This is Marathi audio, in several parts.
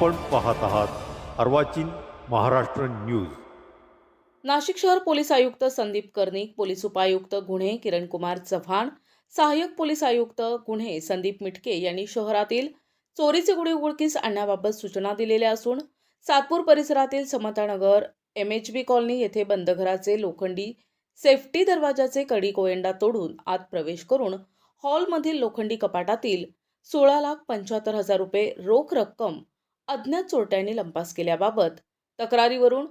आपण पाहत आहात अर्वाचीन महाराष्ट्र न्यूज। नाशिक शहर पोलीस आयुक्त संदीप कर्णिक, पोलीस उपायुक्त गुन्हे किरणकुमार चव्हाण, सहाय्यक पोलीस आयुक्त गुन्हे संदीप मिटके यांनी शहरातील चोरीचे गुन्हे उघडकीस आणण्याबाबत सूचना दिलेल्या असून सातपूर परिसरातील समतानगर MHB कॉलनी येथे बंद घराचे लोखंडी सेफ्टी दरवाजाचे कडी कोयंडा तोडून आत प्रवेश करून हॉलमधील लोखंडी कपाटातील 16,75,000 रुपये रोख रक्कम अज्ञात चोरट्यांनी लंपास केल्याबाबत तक्रारीवरून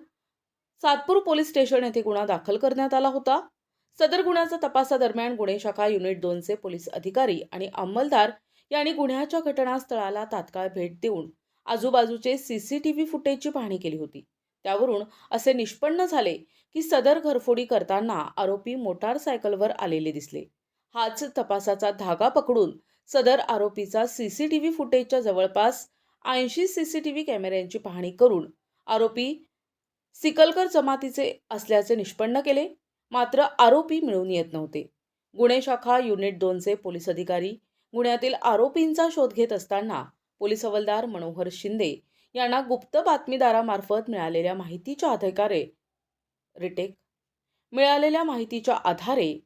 सातपूर पोलीस स्टेशन येथे गुन्हा दाखल करण्यात आला होता। सदर गुन्ह्याच्या तपासादरम्यान गुन्हे शाखा युनिट 2 चे पोलीस अधिकारी आणि अंमलदार यांनी गुन्ह्याच्या घटनास्थळाला तात्काळ भेट देऊन आजूबाजूचे CCTV फुटेजची पाहणी केली होती। त्यावरून असे निष्पन्न झाले की सदर घरफोडी करताना आरोपी मोटारसायकलवर आलेले दिसले। हाच तपासाचा धागा पकडून सदर आरोपीचा CCTV फुटेजच्या जवळपास 80 CCTV कॅमेऱ्यांची पाहणी करून आरोपी सिकलकर जमातीचे असल्याचे निष्पन्न केले। मात्र आरोपी मिळून येत नव्हते। गुन्हे शाखा युनिट 2 चे पोलीस अधिकारी गुन्ह्यातील आरोपींचा शोध घेत असताना पोलीस हवालदार मनोहर शिंदे यांना गुप्त बातमीदारामार्फत मिळालेल्या माहितीच्या आधारे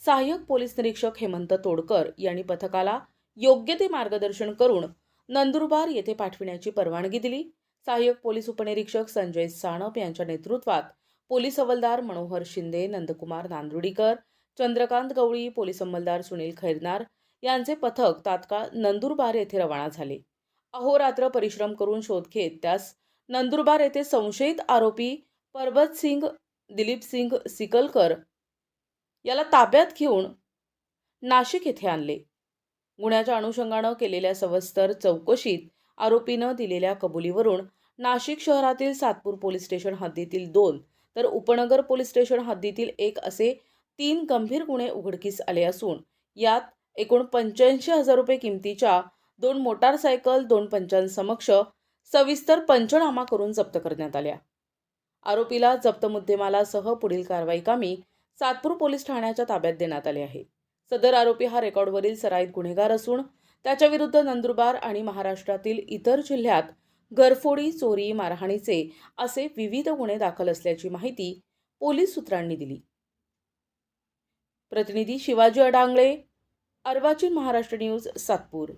सहाय्यक पोलीस निरीक्षक हेमंत तोडकर यांनी पथकाला योग्य ते मार्गदर्शन करून नंदुरबार येथे पाठविण्याची परवानगी दिली। सहाय्यक पोलीस उपनिरीक्षक संजय सानप यांच्या नेतृत्वात पोलीस हवालदार मनोहर शिंदे, नंदकुमार नांदुर्डीकर, चंद्रकांत गवळी, पोलीस अंमलदार सुनील खैरनार यांचे पथक तात्काळ नंदुरबार येथे रवाना झाले। अहोरात्र परिश्रम करून शोध घेत त्यास नंदुरबार येथे संशयित आरोपी परबत सिंग दिलीप सिंग सिकलकर याला ताब्यात घेऊन नाशिक येथे आणले। गुन्ह्याच्या अनुषंगाने केलेल्या सविस्तर चौकशीत आरोपीनं दिलेल्या कबुलीवरून नाशिक शहरातील सातपूर पोलीस स्टेशन हद्दीतील 2 तर उपनगर पोलीस स्टेशन हद्दीतील 1 असे 3 गंभीर गुन्हे उघडकीस आले असून यात एकूण 85,000 रुपये किमतीच्या 2 मोटारसायकल, 2 पंचांसमक्ष सविस्तर पंचनामा करून जप्त करण्यात आल्या। आरोपीला जप्त मुद्देमालासह पुढील कारवाई कामी सातपूर पोलीस ठाण्याच्या ताब्यात देण्यात आले आहे। सदर आरोपी हा रेकॉर्डवरील सराईत गुन्हेगार असून त्याच्या विरुद्ध नंदुरबार आणि महाराष्ट्रातील इतर जिल्ह्यात घरफोडी, चोरी, मारहाणीचे असे विविध गुन्हे दाखल असल्याची माहिती पोलीस सूत्रांनी दिली। प्रतिनिधी शिवाजी अडांगळे, अर्वाचीन महाराष्ट्र न्यूज, सातपूर।